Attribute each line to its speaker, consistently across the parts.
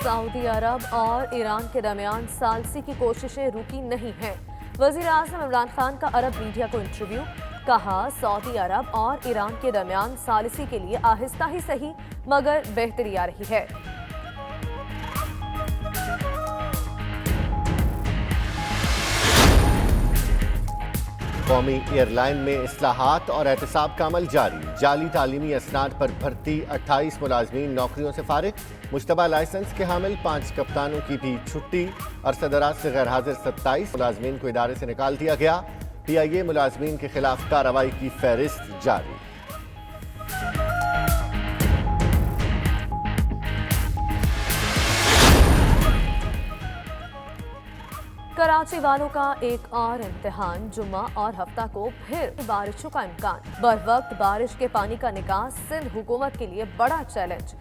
Speaker 1: Saudi अरब और Iran के दरमियान सालसी की कोशिशें रुकी नहीं हैं। वज़ीर आज़म इमरान खान का अरब मीडिया को इंटरव्यू, कहा सऊदी अरब और ईरान के दरमियान सालसी के लिए आहिस्ता ही सही मगर बेहतरी आ रही है।
Speaker 2: कौमी एयरलाइन में इस्लाहात और एहतसाब का अमल जारी। जाली तालीमी असनाद पर भर्ती 28 मुलाजमीन नौकरियों से फारिग। मुश्तबा लाइसेंस के हामिल 5 कप्तानों की भी छुट्टी। अरसदराज से गैर हाजिर 27 मुलाजमीन को इदारे से निकाल दिया गया। PIA मुलाजमीन के खिलाफ कार्रवाई की फहरिस्त जारी।
Speaker 1: कराची वालों का एक और इम्तिहान, जुम्मा और हफ्ता को फिर बारिशों का इम्कान। बर वक्त बारिश के पानी का निकास सिंध हुकूमत के लिए बड़ा चैलेंज।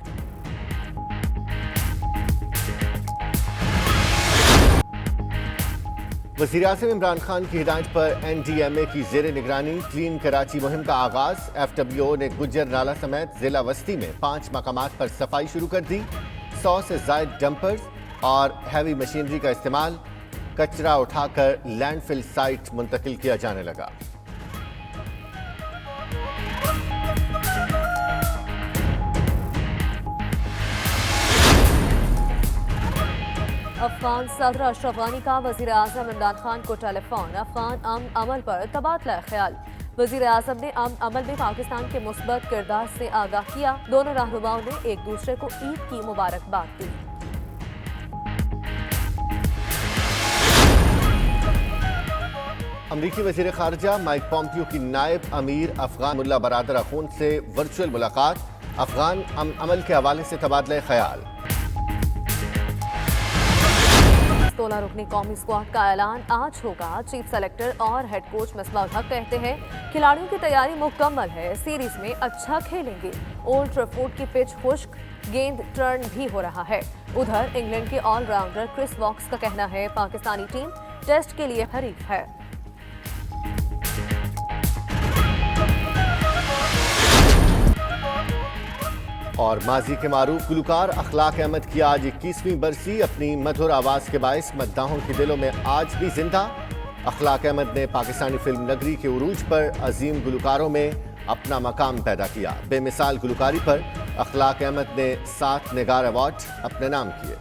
Speaker 2: वज़ीर आज़म इमरान खान की हिदायत पर NDMA की ज़ेर निगरानी क्लीन कराची मुहिम का आगाज। FWO ने गुज्जर नाला समेत जिला वस्ती में 5 मकामात पर सफाई शुरू कर दी। 100 से ज़ायद डंपर्स और हैवी मशीनरी का इस्तेमाल। कचरा उठाकर लैंडफिल साइट मुंतकिल किया जाने लगा।
Speaker 1: अफगान सदर अशरफ गनी का वज़ीर आज़म इमरान खान को टेलीफोन। अफगान अमन अमल पर तबादला ख्याल। वज़ीर आज़म ने अमन अमल में पाकिस्तान के मुस्बत किरदार से आगाह किया। दोनों रहनुमाओं ने एक दूसरे को ईद की मुबारकबाद दी।
Speaker 2: अमरीकी वज़ीर ख़ारजा माइक पॉम्पियो की नायब अमीर अफगान मुल्ला बरादर अखून से वर्चुअल मुलाकात। अफगान अमल के हवाले से तबादला ख्याल।
Speaker 1: 16 रुकनी कौमी स्क्वाड का ऐलान आज होगा। चीफ सेलेक्टर और हेड कोच मिसबाह उल हक कहते हैं खिलाड़ियों की तैयारी मुकम्मल है, सीरीज में अच्छा खेलेंगे। ओल्ड ट्रैफोर्ड की पिच खुश्क, गेंद टर्न भी हो रहा है। उधर इंग्लैंड के ऑलराउंडर क्रिस वॉक्स का कहना है पाकिस्तानी टीम टेस्ट के लिए हरीफ है।
Speaker 2: और माजी के मारूफ गुलकार अखलाक अहमद की आज 21वीं बरसी। अपनी मधुर आवाज़ के बायस मद्दाहों के दिलों में आज भी जिंदा। अखलाक अहमद ने पाकिस्तानी फिल्म नगरी के उरूज पर अजीम गुलकारों में अपना मकाम पैदा किया। बेमिसाल गुलकारी पर अखलाक अहमद ने 7 निगार अवार्ड अपने नाम किए।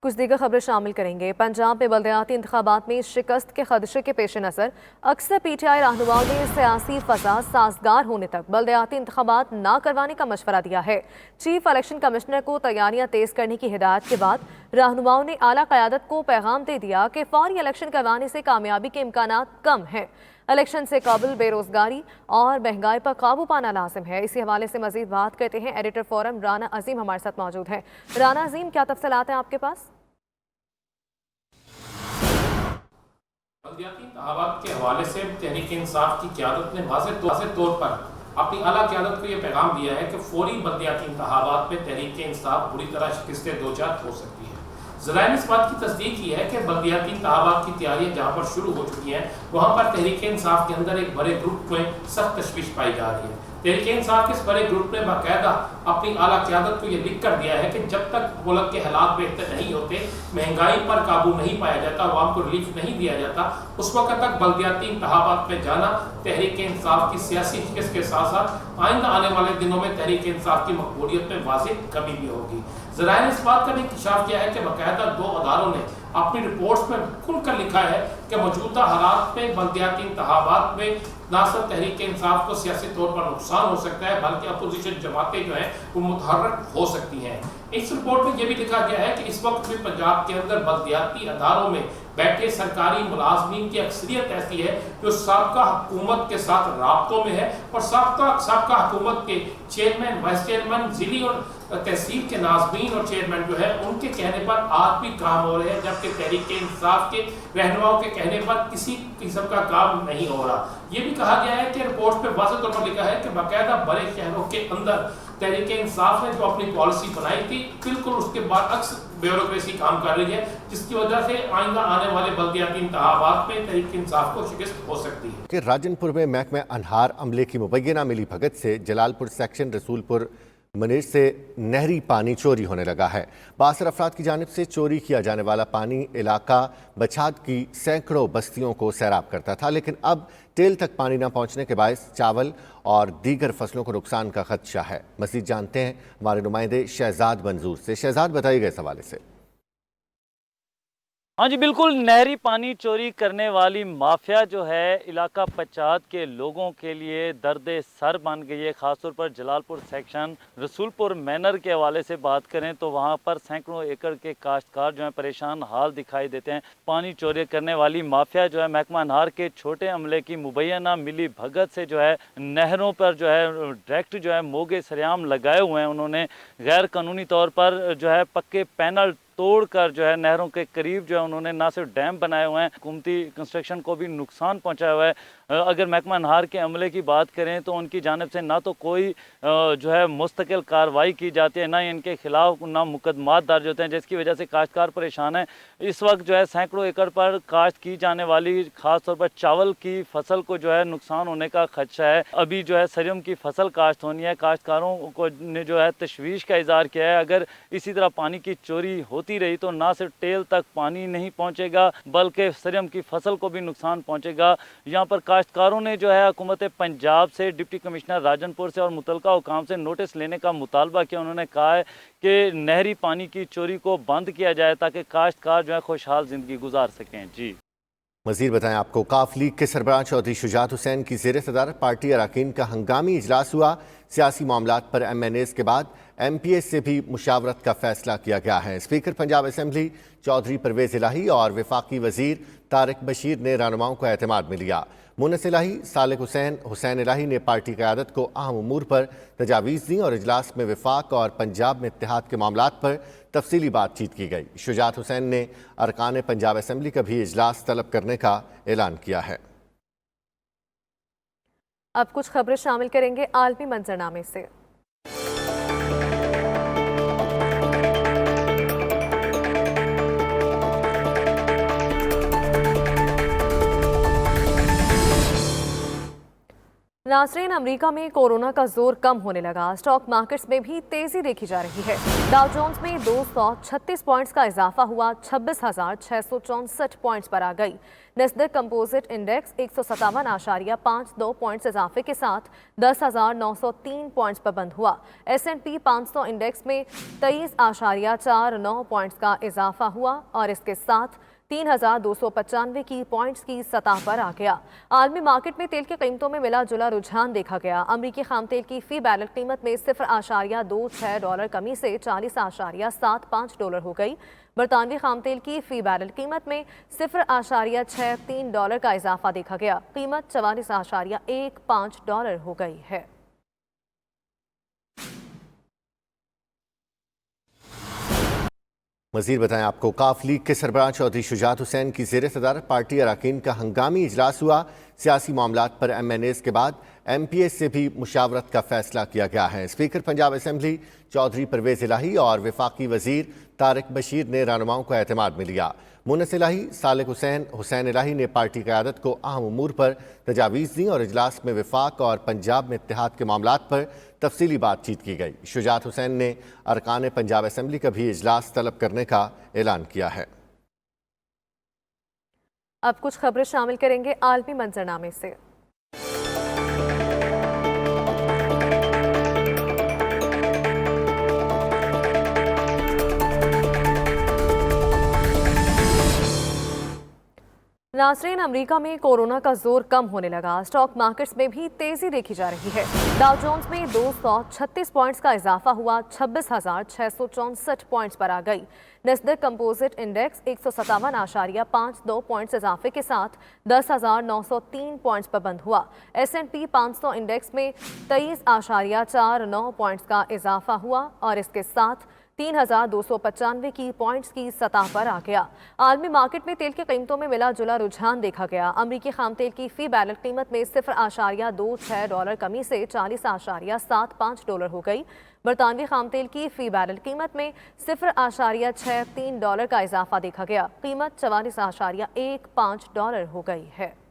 Speaker 1: कुछ दीगर खबरें शामिल करेंगे। पंजाब में बल्दियाती इंतखाबात में शिकस्त के खदशे के पेश नज़र अक्सर PTI रहनुमाओं ने सियासी फसाद साजगार होने तक बल्दियाती इंतखाबात न करवाने का मशवरा दिया है। चीफ इलेक्शन कमिश्नर को तैयारियां तेज करने की हिदायत के बाद रहनुमाओं ने आला क़यादत को पैगाम दे दिया कि फौरी इलेक्शन करवाने से कामयाबी के इम्कानात कम हैं। इलेक्शन से कबल बेरोजगारी और महंगाई पर काबू पाना लाजिम है। इसी हवाले से मजीद बात करते हैं एडिटर फोरम राना अजीम हमारे साथ मौजूद हैं। राना अजीम, क्या तफसीलात हैं आपके पास?
Speaker 3: बल्दियाती इंतखाबात के हवाले से तहरीक इंसाफ की क़यादत ने वाज़ेह तौर पर अपनी आला क़यादत को यह पैगाम दिया है कि फौरी बल्दियाती इंतखाबात में तहरीक इंसाफ बुरी तरह शिकस्त दोचार हो सकती है। ज़राए ने इस बात की तस्दीक की है कि बल्दियाती इंतखाबात की तैयारियां जहाँ पर शुरू हो चुकी हैं वहाँ पर तहरीक इंसाफ के अंदर एक बड़े ग्रुप में सख्त तशवीश पाई जा रही है। तहरीक इंसाफ के इस बड़े ग्रुप ने बाकायदा अपनी आला क़यादत को यह लिख कर दिया है कि जब तक मुल्क के हालात बेहतर नहीं होते, महंगाई पर काबू नहीं पाया जाता, आवाम को रिलीफ नहीं दिया जाता, उस वक्त तक बल्दियाती इंतखाबात में जाना तहरीक इंसाफ की सियासी शिकस्त के साथ साथ आइंदा आने वाले दिनों में तहरीक इंसाफ की मकबूलियत में वाज़ेह कमी भी होगी। ज़राए ने इस बात का भी इंकशाफ किया है कि बाकायदा 2 अदारों ने अपनी रिपोर्ट्स में खुलकर लिखा है कि मौजूदा हालात में बल्दियाती इंतखाबात में ना सिर्फ तहरीक इंसाफ को सियासी तौर पर नुकसान हो सकता है बल्कि अपोजिशन जमातें जो हैं वो मुतहर्रिक हो सकती हैं। इस रिपोर्ट में यह भी लिखा गया है कि इस वक्त भी पंजाब के अंदर बल्दियाती अदारों में बैठे सरकारी मुलाजमीन की अक्सरियत ऐसी है जो साबका हुकूमत के साथ राब्तों में है और साबका हुकूमत के चेयरमैन, वाइस चेयरमैन, जिली और तहसील के नाज़मीन और चेयरमैन जो है उनके कहने पर आज भी काम हो रहे हैं, जबकि तहरीक इंसाफ के रहनुमाओं के कहने पर किसी किस्म का काम नहीं हो रहा। ये भी कहा गया है कि रिपोर्ट पे वाज़ेह तौर पर लिखा है कि बाकायदा बड़े शहरों के अंदर तहरीक इंसाफ ने जो अपनी पॉलिसी बनाई थी बिल्कुल उसके बाद अक्सर ब्यूरोक्रेसी काम कर रही है, जिसकी वजह से आइंदा आने वाले बल्दियाती इंतखाबात में तहरीक इंसाफ को शिकस्त हो सकती है।
Speaker 2: कि राजनपुर में महकमे अनहार अमले की मुबैना मिली भगत से जलालपुर सेक्शन रसूलपुर मनीर से नहरी पानी चोरी होने लगा है। बासर अफराद की जानिब से चोरी किया जाने वाला पानी इलाका बछाद की सैकड़ों बस्तियों को सैराब करता था, लेकिन अब टेल तक पानी न पहुंचने के बायस चावल और दीगर फसलों को नुकसान का खदशा है। मज़ीद जानते हैं हमारे नुमाइंदे शहजाद मंजूर से। शहजाद, बताइएगा इस हवाले से।
Speaker 4: हाँ जी बिल्कुल, नहरी पानी चोरी करने वाली माफिया जो है इलाका पचात के लोगों के लिए दर्द सर बन गई है। ख़ासतौर पर जलालपुर सेक्शन रसूलपुर मैनर के हवाले से बात करें तो वहाँ पर सैकड़ों एकड़ के काश्तकार जो है परेशान हाल दिखाई देते हैं। पानी चोरी करने वाली माफिया जो है महकमा अनहार के छोटे अमले की मुबैना मिली भगत से जो है नहरों पर जो है डायरेक्ट जो है मोगे सरेआम लगाए हुए हैं। उन्होंने गैर कानूनी तौर पर जो है पक्के पैनल तोड़कर जो है नहरों के करीब जो है उन्होंने ना सिर्फ डैम बनाए हुए हैं, हुकूमती कंस्ट्रक्शन को भी नुकसान पहुंचाया हुआ है। अगर महकमा अनहार के अमले की बात करें तो उनकी जानिब से ना तो कोई जो है मुस्तकिल कार्रवाई की जाती है, ना इनके खिलाफ ना मुकदमात दर्ज होते हैं, जिसकी वजह से काश्तकार परेशान है। इस वक्त जो है सैकड़ों एकड़ पर काश्त की जाने वाली खासतौर पर चावल की फसल को जो है नुकसान होने का खदशा है। अभी जो है सरियम की फसल काश्त होनी है। काश्तकारों को ने जो है तशवीश का इजहार किया है, अगर इसी तरह पानी की चोरी होती रही तो ना सिर्फ टेल तक पानी नहीं पहुंचेगा बल्कि सरियम की फसल को भी नुकसान पहुंचेगा। यहाँ पर काश्तकारों ने जो है हुकूमत पंजाब से, डिप्टी कमिश्नर राजनपुर से और मुतलका हुकाम से नोटिस लेने का मुतालबा किया। उन्होंने कहा है कि नहरी पानी की चोरी को बंद किया जाए ताकि काश्तकार जो है खुशहाल जिंदगी गुजार सकें। जी
Speaker 2: मज़ीद बताएं आपको। काफ लीग के सरबराह चौधरी शुजात हुसैन की ज़ेर सदारत पार्टी अरकान का हंगामी इजलास हुआ। सियासी मामलात पर MNAs के बाद MPs से भी मुशावरत का फैसला किया गया है। स्पीकर पंजाब असम्बली चौधरी परवेज़ इलाही और वफाकी वज़ीर तारिक बशीर ने रहनुमाओं को एतमाद में लिया। मुनस इलाही, सालिक हुसैन, हुसैन इलाही ने पार्टी क़यादत को अहम उमूर पर तजावीज़ दी और इजलास में वफाक और पंजाब में इत्तेहाद के मामलात पर तफसीली बातचीत की गई। शुजात हुसैन ने अरकान पंजाब असम्बली का भी इजलास तलब करने का ऐलान किया है।
Speaker 1: अब कुछ खबरें शामिल करेंगे आलमी मंजरनामे से। नाज़रीन, अमेरिका में कोरोना का जोर कम होने लगा। स्टॉक मार्केट्स में भी तेजी देखी जा रही है। डाउ जोन्स में 236 पॉइंट्स का इजाफा हुआ, 26,664 पॉइंट्स पर आ गई। नस्दक कंपोजिट इंडेक्स 157.52 पॉइंट्स इजाफे के साथ 10,903 पॉइंट्स पर बंद हुआ। S&P 500 इंडेक्स में 23.49 पॉइंट्स का इजाफा हुआ और इसके साथ 3,295 की पॉइंट्स की सतह पर आ गया। आलमी मार्केट में तेल की कीमतों में मिला जुला रुझान देखा गया। अमरीकी खाम तेल की फी बैरल कीमत में $0.26 कमी से $40.75 हो गई। बरतानवी खाम तेल की फी बैरल कीमत में $0.63 का इजाफा देखा गया। कीमत $44.15 हो गई है।
Speaker 2: मज़ीद बताएं आपको। काफ लीग के सरबराह चौधरी शुजात हुसैन की ज़ेर सदारत पार्टी अरकान का हंगामी इजलास हुआ। सियासी मामलात पर MNAs के बाद MPs से भी मुशावरत का फैसला किया गया है। स्पीकर पंजाब असम्बली चौधरी परवेज़ इलाही और वफाकी वज़ीर तारिक बशीर ने रहनुमाओं को एतमाद में लिया। मुनस इलाही, सालिक हुसैन, हुसैन इलाही ने पार्टी क़यादत को अहम उमूर पर तजावीज़ दी और इजलास में वफाक और पंजाब में इत्तेहाद के मामलात पर तफसीली बातचीत की गई। शुजात हुसैन ने अरकान पंजाब असम्बली का भी इजलास तलब करने का ऐलान किया है।
Speaker 1: अब कुछ खबरें शामिल करेंगे आलमी मंजरनामे से। नाज़रीन, अमेरिका में कोरोना का जोर कम होने लगा। स्टॉक मार्केट्स में भी तेजी देखी जा रही है। डाउ जोन्स में 236 पॉइंट्स का इजाफा हुआ, 26,664 पॉइंट्स पर आ गई। नस्दक कंपोजिट इंडेक्स 157.52 पॉइंट्स इजाफे के साथ 10,903 पॉइंट्स पर बंद हुआ। S&P 500 इंडेक्स में 23.49 पॉइंट्स का इजाफा हुआ और इसके साथ 3,295 की पॉइंट्स की सतह पर आ गया। आलमी मार्केट में तेल की कीमतों में मिला जुला रुझान देखा गया। अमरीकी खाम तेल की फी बैरल कीमत में $0.26 कमी से $40.75 हो गई। बरतानवी खाम तेल की फी बैरल कीमत में $0.63 का इजाफा देखा गया। कीमत $44.15 हो गई है।